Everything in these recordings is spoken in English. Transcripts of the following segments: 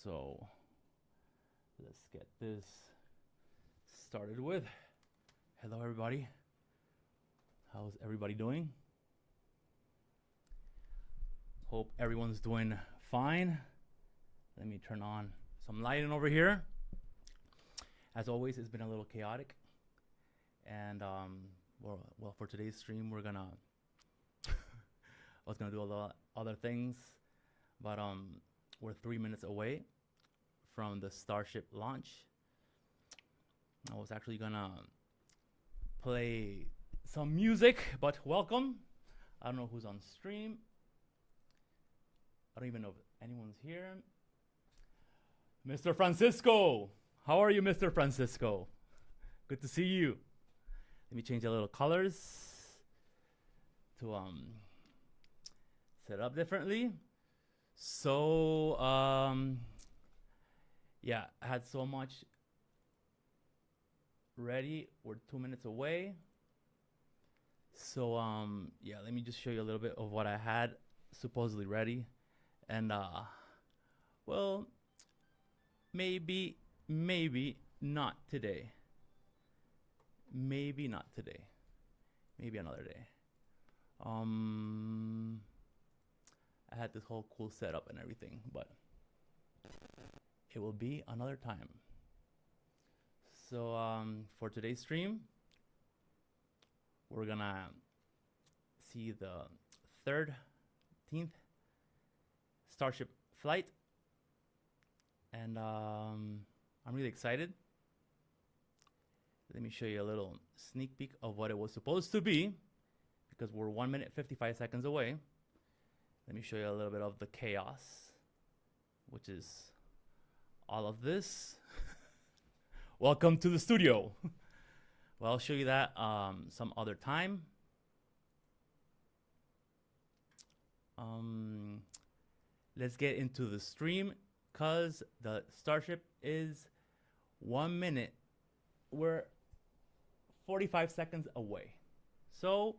So let's get this started with. Hello, everybody. How's everybody doing? Hope everyone's doing fine. Let me turn on some lighting over here. As always, it's been a little chaotic. And well, for today's stream, we're gonna I was gonna do a lot other things, but we're 3 minutes away from the Starship launch. I was actually gonna play some music, but welcome. I don't know who's on stream. I don't even know if anyone's here. Mr. Francisco, how are you, Mr. Francisco? Good to see you. Let me change a little colors to set it up differently. So yeah, I had so much ready. We're 2 minutes away. So yeah, let me just show you a little bit of what I had supposedly ready. And well, maybe not today. Maybe not today. Maybe another day. I had this whole cool setup and everything, but it will be another time. So for today's stream, we're gonna see the 13th Starship flight, and I'm really excited. Let me show you a little sneak peek of what it was supposed to be, because we're 1 minute 55 seconds away. Let me show you a little bit of the chaos, which is all of this. Welcome to the studio. Well, I'll show you that some other time. Let's get into the stream, because the Starship is 1 minute. We're 45 seconds away. So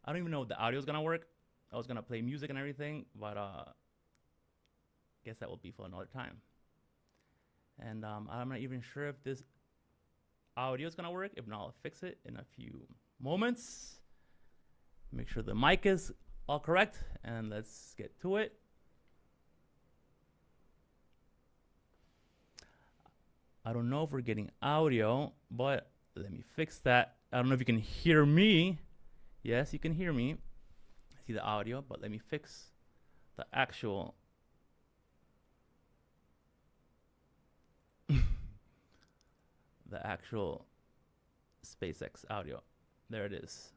I don't even know if the audio is gonna work. I was gonna play music and everything, but guess that will be for another time. And I'm not even sure if this audio is gonna work. If not, I'll fix it in a few moments. Make sure the mic is all correct, and let's get to it. I don't know if we're getting audio, but let me fix that. I don't know if you can hear me. Yes, you can hear me. I see the audio, but let me fix the actual the actual SpaceX audio. There it is.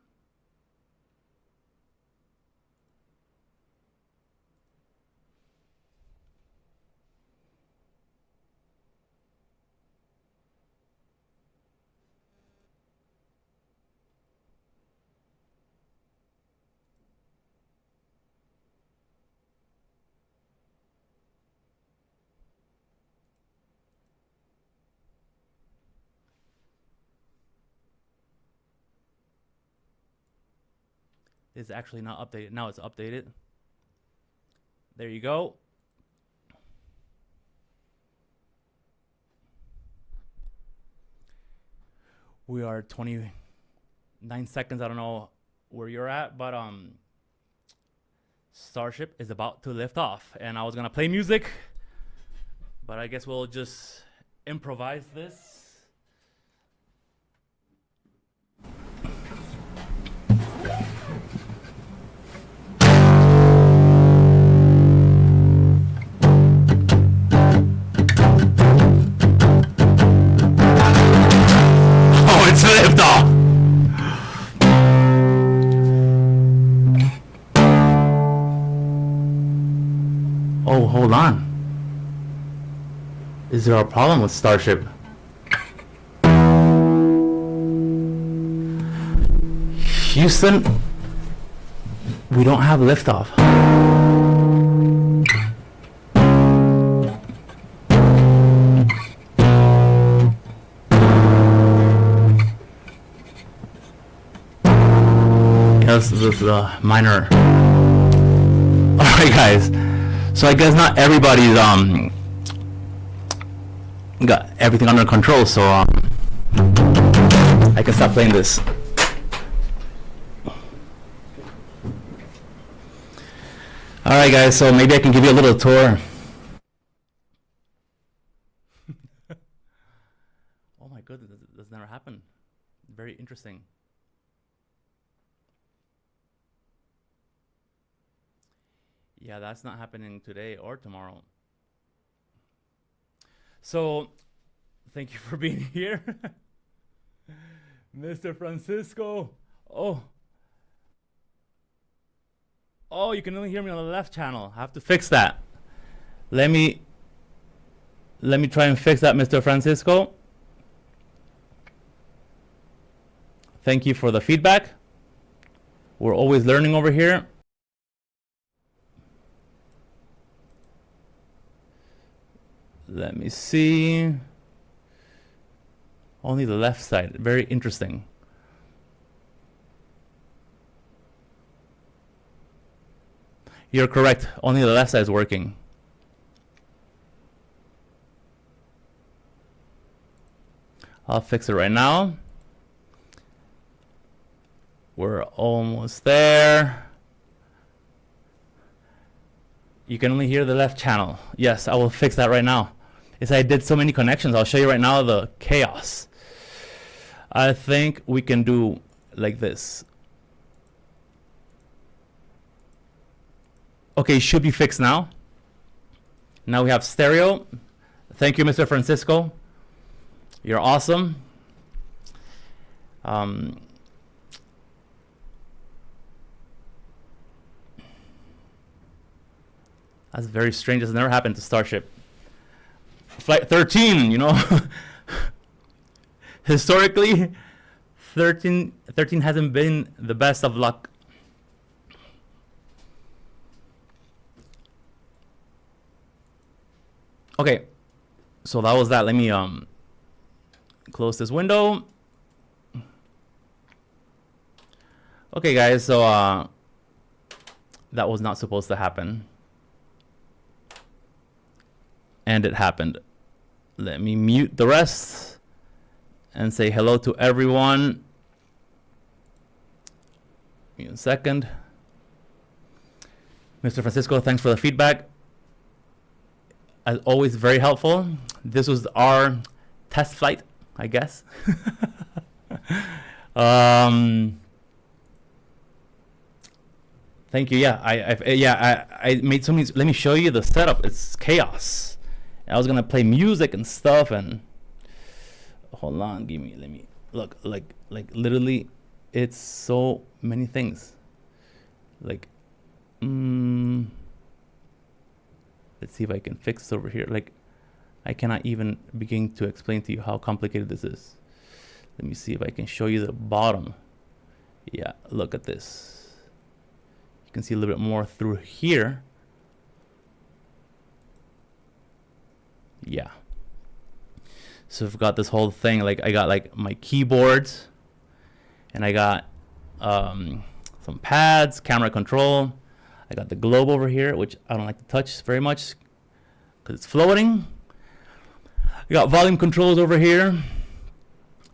It's actually not updated. Now it's updated. There you go. We are 29 seconds. I don't know where you're at, but Starship is about to lift off. And I was gonna play music, but I guess we'll just improvise this. Oh, hold on. Is there a problem with Starship? Houston, we don't have liftoff. Yes, this is a minor. Alright guys, so I guess not everybody's got everything under control, so I can stop playing this. All right, guys, so maybe I can give you a little tour. Oh my goodness, that's never happened. Very interesting. Yeah, that's not happening today or tomorrow. So, thank you for being here. Mr. Francisco. Oh, you can only hear me on the left channel. I have to fix that. Let me try and fix that, Mr. Francisco. Thank you for the feedback. We're always learning over here. Let me see. Only the left side. Very interesting. You're correct. Only the left side is working. I'll fix it right now. We're almost there. You can only hear the left channel. Yes, I will fix that right now. Yes, I did so many connections. I'll show you right now the chaos. I think we can do like this. Okay, should be fixed now. Now we have stereo. Thank you, Mr. Francisco. You're awesome. That's very strange. It's never happened to Starship. Flight 13, you know. Historically, 13 hasn't been the best of luck. Okay, so that was that. Let me close this window. Okay, guys, so that was not supposed to happen. And it happened. Let me mute the rest and say hello to everyone. Give me a second. Mr. Francisco, thanks for the feedback. As always, very helpful. This was our test flight, I guess. Thank you. Yeah, I made so many. Let me show you the setup. It's chaos. I was gonna play music and stuff, and hold on, let me look. Like literally, it's so many things. Like, let's see if I can fix this over here. Like, I cannot even begin to explain to you how complicated this is. Let me see if I can show you the bottom. Yeah, look at this. You can see a little bit more through here. Yeah. So I've got this whole thing. Like, I got like my keyboards, and I got some pads, camera control. I got the globe over here, which I don't like to touch very much because it's floating. I got volume controls over here.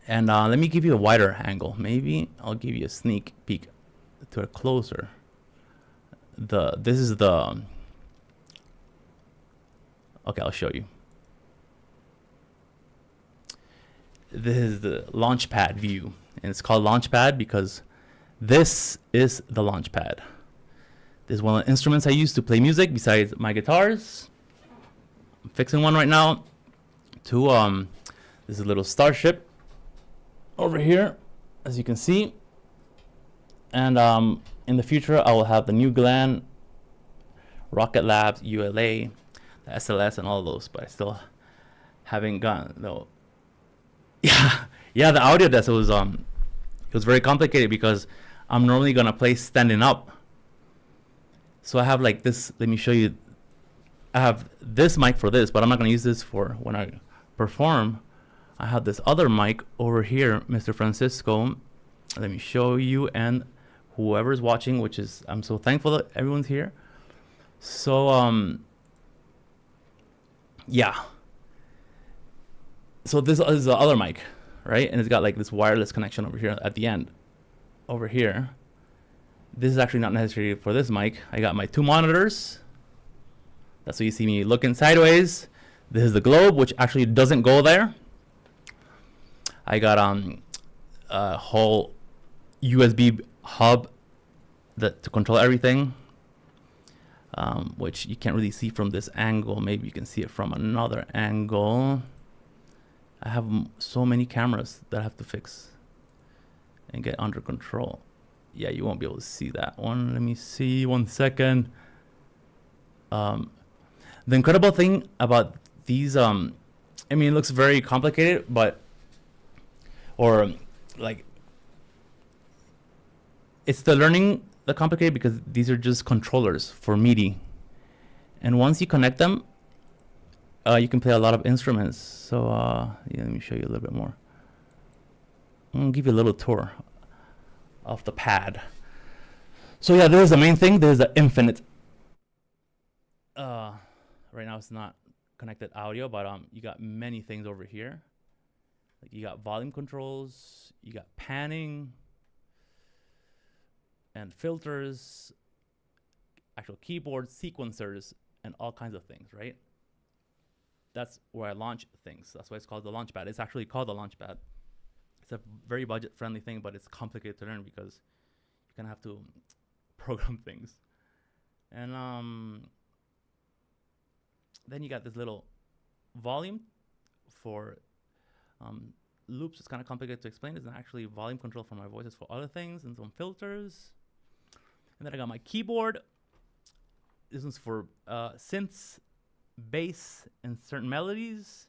And let me give you a wider angle. Maybe I'll give you a sneak peek to a closer. This is the, okay, I'll show you. This is the launch pad view, and it's called launch pad because this is the launch pad. This is one of the instruments I use to play music besides my guitars. I'm fixing one right now. This is a little Starship over here, as you can see. And in the future, I will have the New Glenn, Rocket Labs, ULA, the SLS, and all of those, but I still haven't gotten no. Yeah, the audio test was it was very complicated because I'm normally gonna play standing up. So I have like this. Let me show you. I have this mic for this, but I'm not gonna use this for when I perform. I have this other mic over here, Mr. Francisco. Let me show you and whoever's watching, which is, I'm so thankful that everyone's here. So yeah. So this is the other mic, right? And it's got like this wireless connection over here at the end. Over here. This is actually not necessary for this mic. I got my 2 monitors. That's why you see me looking sideways. This is the globe, which actually doesn't go there. I got a whole USB hub to control everything, which you can't really see from this angle. Maybe you can see it from another angle. I have so many cameras that I have to fix and get under control. Yeah, you won't be able to see that one. Let me see 1 second. The incredible thing about these, I mean, it looks very complicated, but, or like, it's the learning that complicated because these are just controllers for MIDI. And once you connect them, you can play a lot of instruments. So yeah, let me show you a little bit more. I'm gonna give you a little tour of the pad. So yeah, there's the main thing. There's the infinite. Right now it's not connected audio, but you got many things over here. Like you got volume controls, you got panning, and filters, actual keyboard sequencers, and all kinds of things, right? That's where I launch things. That's why it's called the Launchpad. It's actually called the Launchpad. It's a very budget-friendly thing, but it's complicated to learn because you're gonna have to program things. And then you got this little volume for loops. It's kind of complicated to explain. It's actually volume control for my voices for other things and some filters. And then I got my keyboard. This one's for synths, bass, and certain melodies.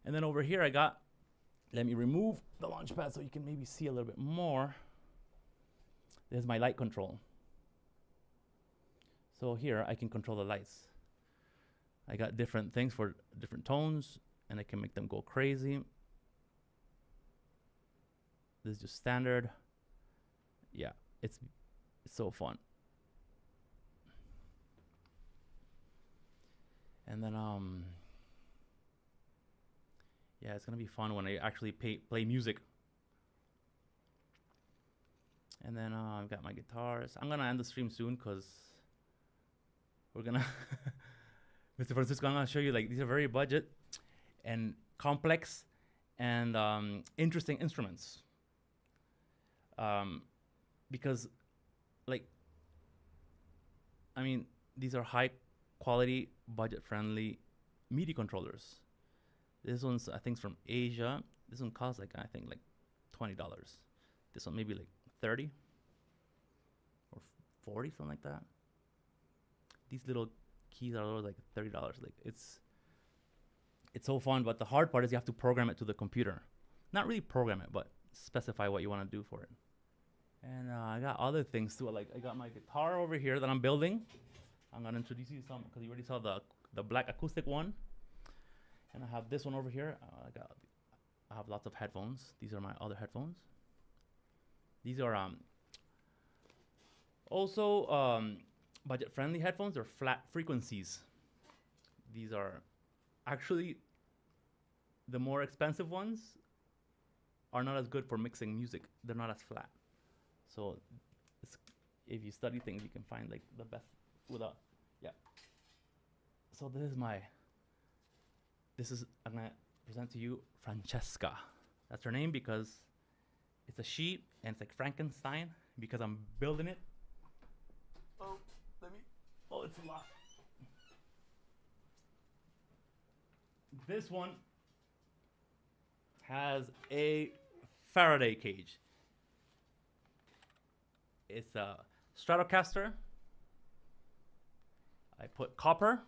And then over here I got, let me remove the Launchpad so you can maybe see a little bit more. There's my light control. So here I can control the lights. I got different things for different tones, and I can make them go crazy. This is just standard. Yeah, it's so fun. And then yeah, it's gonna be fun when I actually play music. And then I've got my guitars. I'm gonna end the stream soon because we're gonna Mr. Francisco, I'm gonna show you, like, these are very budget and complex and interesting instruments. Because, like, I mean, these are high quality, budget friendly MIDI controllers. This one's, I think, from Asia. This one costs, like, I think, like $20. This one maybe like 30 or 40, something like that. These little keys are like $30. Like, it's so fun, but the hard part is you have to program it to the computer. Not really program it, but specify what you want to do for it. And I got other things too. Like, I got my guitar over here that I'm building. I'm gonna introduce you to some because you already saw the black acoustic one. And I have this one over here. I have lots of headphones. These are my other headphones. These are also budget-friendly headphones. They're flat frequencies. These are actually the more expensive ones are not as good for mixing music. They're not as flat. So if you study things, you can find like the best without, yeah. So I'm gonna present to you Francesca. That's her name because it's a she and it's like Frankenstein because I'm building it. Oh, it's a lot. This one has a Faraday cage. It's a Stratocaster. I put copper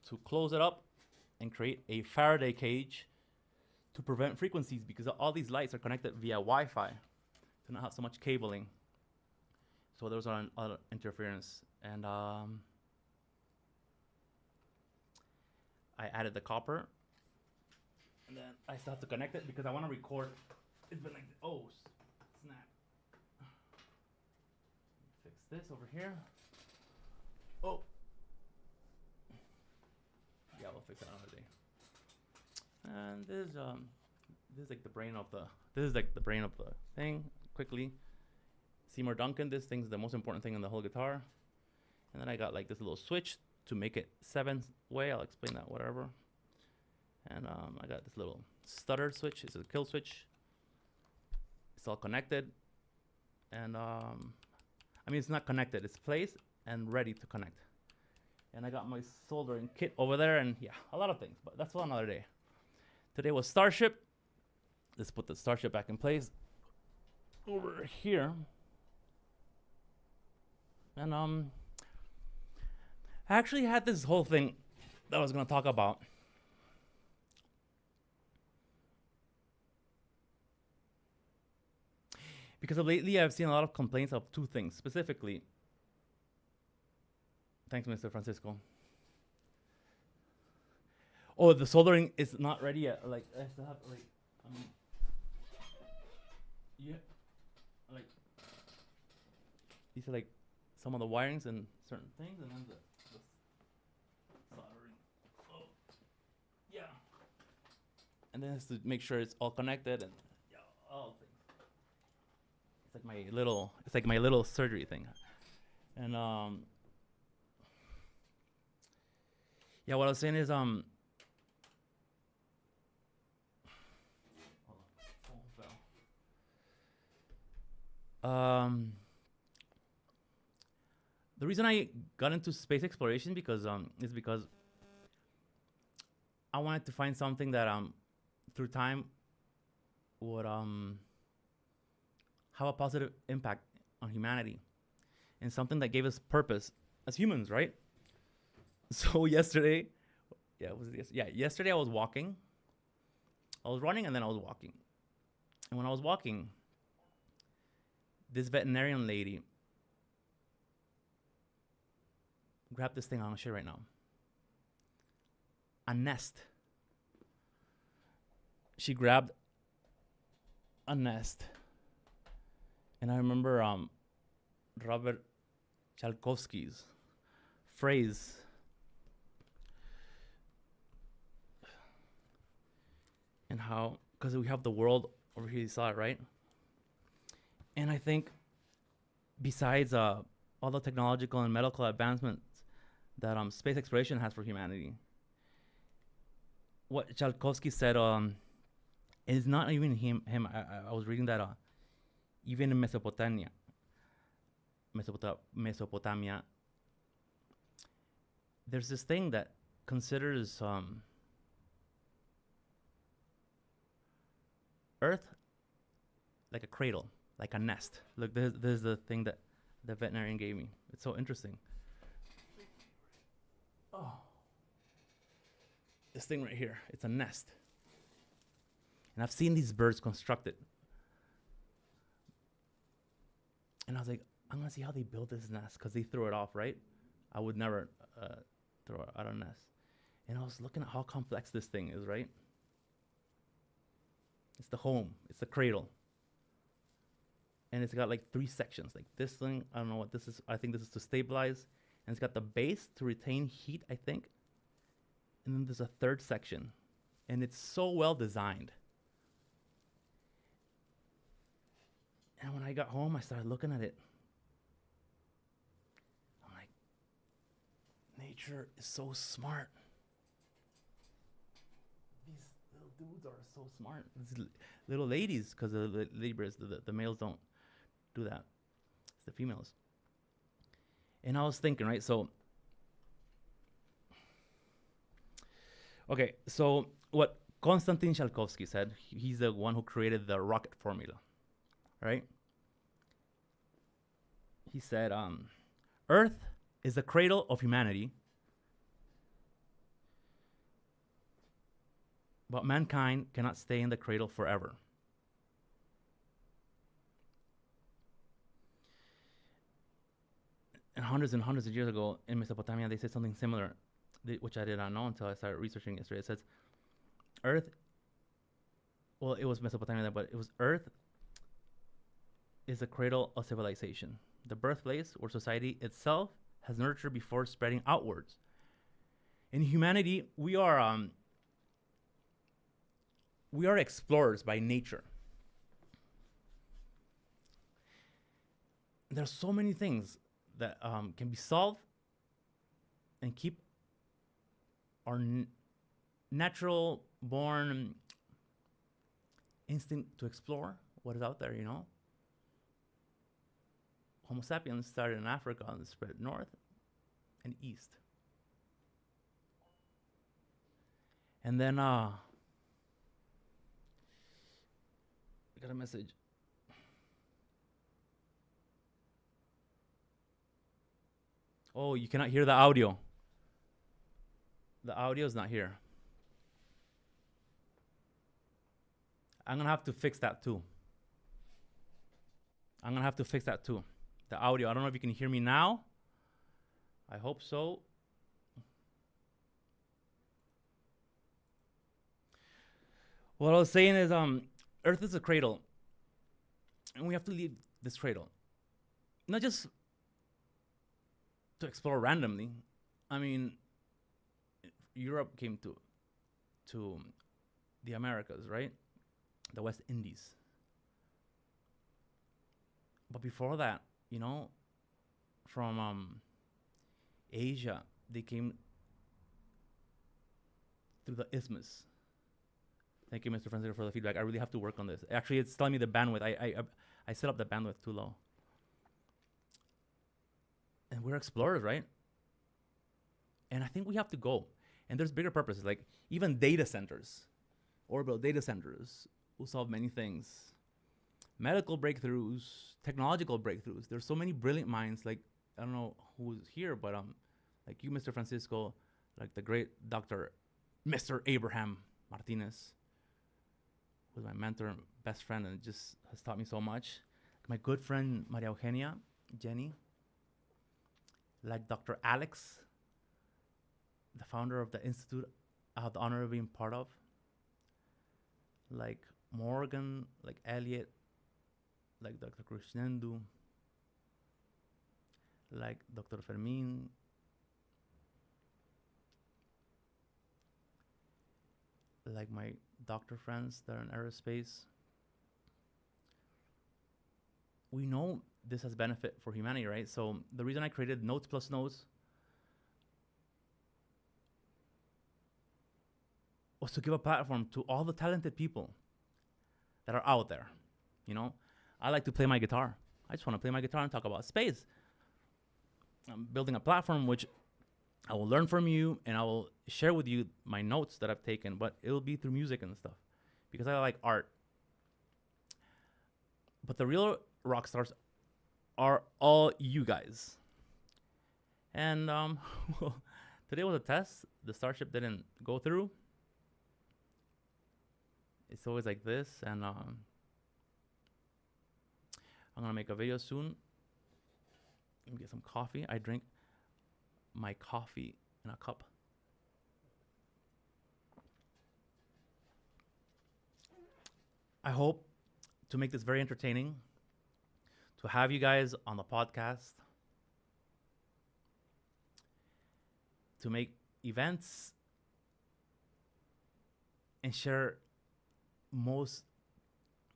to close it up and create a Faraday cage to prevent frequencies because all these lights are connected via Wi-Fi to not have so much cabling. So those are other interference. And I added the copper. And then I still have to connect it because I want to record. It's been like, oh, snap. Fix this over here. Oh. Yeah, we'll fix that another day. And this is like the brain of the thing. Quickly, Seymour Duncan. This thing's the most important thing in the whole guitar. And then I got like this little switch to make it 7-way. I'll explain that, whatever. And I got this little stutter switch. It's a kill switch. It's all connected. And I mean, it's not connected. It's placed and ready to connect. And I got my soldering kit over there, and yeah, a lot of things, but that's for another day. Today was Starship. Let's put the Starship back in place over here. And I actually had this whole thing that I was gonna talk about. Because of lately I've seen a lot of complaints of two things specifically. Thanks, Mr. Francisco. Oh, the soldering is not ready yet. Like, I still have, like, yeah, like, these are like some of the wirings and certain things, and then the soldering. Oh, yeah. And then it's to make sure it's all connected and yeah, all things. It's like my little surgery thing. And yeah, what I was saying is the reason I got into space exploration is because I wanted to find something that through time would have a positive impact on humanity, and something that gave us purpose as humans, right? So yesterday I was walking. I was running and then I was walking. And when I was walking, this veterinarian lady grabbed this thing. I'm gonna show you right now. A nest. She grabbed a nest. And I remember Robert Tchaikovsky's phrase. And how, because we have the world over here, you saw it, right? And I think besides all the technological and medical advancements that space exploration has for humanity, what Tchaikovsky said is not even him. I was reading that even in Mesopotamia, there's this thing that considers Earth like a cradle, like a nest. Look, this is the thing that the veterinarian gave me. It's so interesting. Oh, this thing right here, it's a nest. And I've seen these birds constructed. And I was like, I'm gonna see how they build this nest, because they threw it off, right? I would never throw it out of a nest. And I was looking at how complex this thing is, right? It's the home, it's the cradle. And it's got like 3 sections. Like this thing, I don't know what this is. I think this is to stabilize. And it's got the base to retain heat, I think. And then there's a 3rd section. And it's so well designed. And when I got home, I started looking at it. I'm like, nature is so smart. These little dudes are so smart. These little ladies, because the laborers, the males don't do that. It's the females. And I was thinking, right? So, okay, so what Konstantin Tsiolkovsky said, he's the one who created the rocket formula, right? He said, Earth is the cradle of humanity, but mankind cannot stay in the cradle forever. And hundreds of years ago in Mesopotamia, they said something similar, which I did not know until I started researching yesterday. It says, Earth, well, it was Mesopotamia, but it was Earth is the cradle of civilization, the birthplace where society itself has nurtured before spreading outwards. In humanity, we are explorers by nature. There's so many things that can be solved and keep our natural born instinct to explore what is out there, you know. Homo sapiens started in Africa and spread north and east. And then I got a message. Oh, you cannot hear the audio. The audio is not here. I'm gonna have to fix that too. The audio. I don't know if you can hear me now. I hope so. What I was saying is, Earth is a cradle, and we have to leave this cradle, not just to explore randomly. I mean, Europe came to the Americas, right? The West Indies. But before that, you know, from Asia, they came through the isthmus. Thank you, Mr. Francisco, for the feedback. I really have to work on this. Actually, it's telling me the bandwidth. I set up the bandwidth too low. And we're explorers, right? And I think we have to go. And there's bigger purposes, like even data centers, orbital data centers will solve many things. Medical breakthroughs, technological breakthroughs. There's so many brilliant minds, like, I don't know who's here, but like you, Mr. Francisco, like the great Dr. Mr. Abraham Martinez, who's my mentor and best friend and just has taught me so much. My good friend, Maria Eugenia, Jenny, like Dr. Alex, the founder of the institute I have the honor of being part of, like Morgan, like Elliot, like Dr. Krishnendu, like Dr. Fermin, like my doctor friends that are in aerospace. We know this has benefit for humanity, right? So the reason I created Notes Plus Notes was to give a platform to all the talented people that are out there. You know, I like to play my guitar. I just want to play my guitar and talk about space. I'm building a platform which I will learn from you and I will share with you my notes that I've taken, but it'll be through music and stuff because I like art. But the real rock stars are all you guys. And well, today was a test. The Starship didn't go through. It's always like this, and I'm gonna make a video soon. Let me get some coffee. I drink my coffee in a cup. I hope to make this very entertaining, to have you guys on the podcast, to make events and share most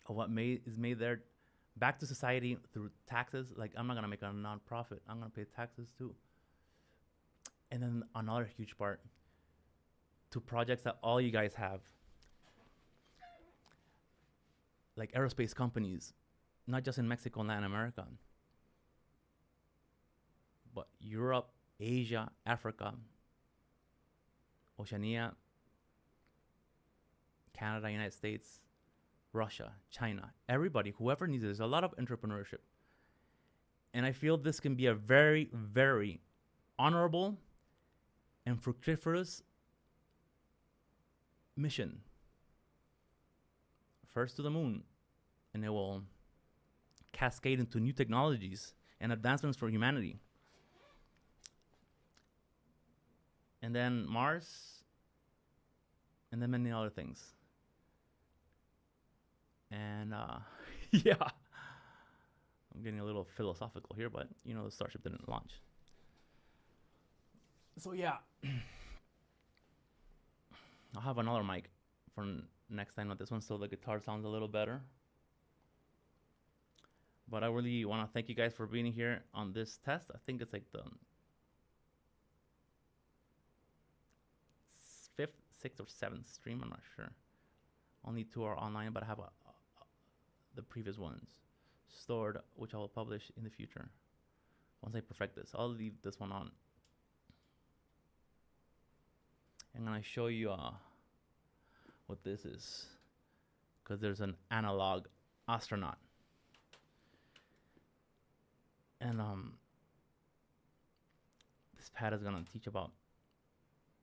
of what is made there back to society through taxes. Like, I'm not gonna make a non-profit. I'm gonna pay taxes too. And then another huge part to projects that all you guys have, like aerospace companies, not just in Mexico and Latin America, but Europe, Asia, Africa, Oceania, Canada, United States, Russia, China, everybody, whoever needs it. There's a lot of entrepreneurship. And I feel this can be a very, very honorable and fructiferous mission. First to the moon, and it will cascade into new technologies and advancements for humanity. And then Mars, and then many other things. And yeah, I'm getting a little philosophical here, but you know, the Starship didn't launch. So yeah, I'll have another mic for next time with this one, so the guitar sounds a little better. But I really want to thank you guys for being here on this test. I think it's like the 5th, 6th, or 7th stream. I'm not sure. Only 2 are online, but I have the previous ones stored, which I will publish in the future. Once I perfect this, I'll leave this one on. I'm gonna show you what this is, because there's an analog astronaut, and this pad is gonna teach about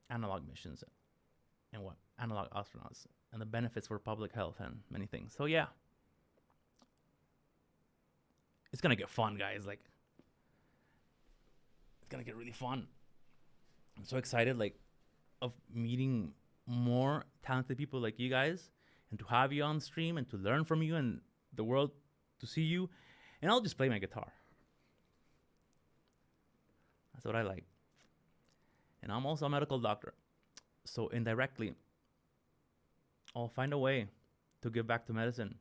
analog missions and what analog astronauts and the benefits for public health and many things. So yeah, it's gonna get fun, guys. Like, it's gonna get really fun. I'm so excited, like, of meeting more talented people like you guys, and to have you on stream and to learn from you and the world to see you. And I'll just play my guitar. That's what I like. And I'm also a medical doctor, so indirectly I'll find a way to give back to medicine.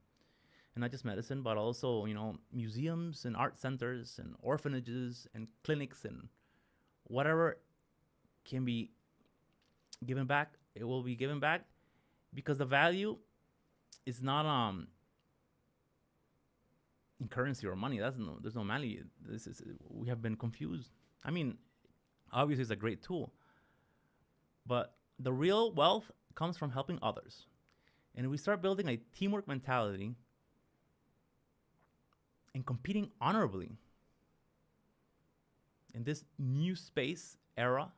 And not just medicine, but also, you know, museums and art centers and orphanages and clinics and whatever can be given back, it will be given back, because the value is not in currency or money. There's no value. We have been confused. I mean, obviously it's a great tool, but the real wealth comes from helping others. And if we start building a teamwork mentality and competing honorably in this new space era,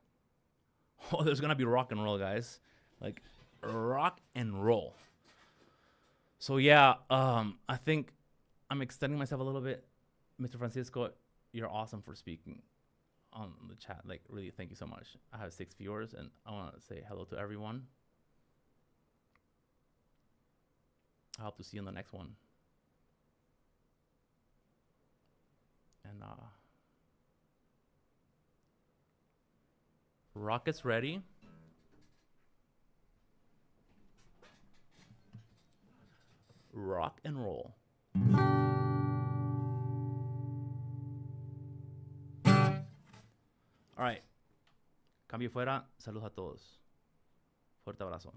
oh, there's gonna be rock and roll, guys. Like, rock and roll. So yeah, I think I'm extending myself a little bit. Mr. Francisco, you're awesome for speaking on the chat. Like, really, thank you so much. I have 6 viewers, and I want to say hello to everyone. I hope to see you in the next one. And rockets ready. Rock and roll. All right. Cambio fuera. Saludos a todos. Fuerte abrazo.